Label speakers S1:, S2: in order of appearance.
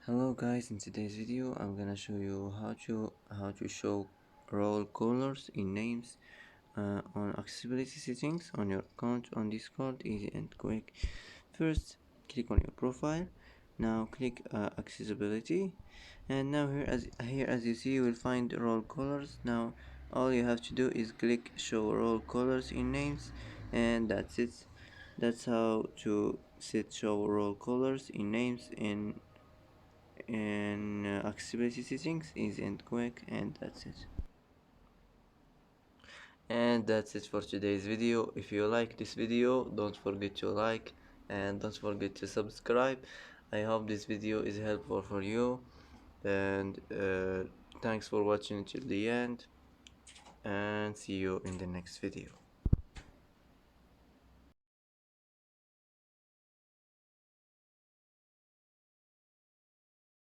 S1: Hello guys, in today's video I'm gonna show you how to show role colors in names on accessibility settings on your account on Discord. Easy and quick. First, click on your profile. Now click accessibility, and now here as you see you will find role colors. Now all you have to do is click show role colors in names, and that's it. That's how to set show role colors in names in accessibility settings. Easy and quick, and that's it. And that's it for today's video. If you like this video, don't forget to like and don't forget to subscribe. I hope this video is helpful for you, and thanks for watching till the end, and see you in the next video.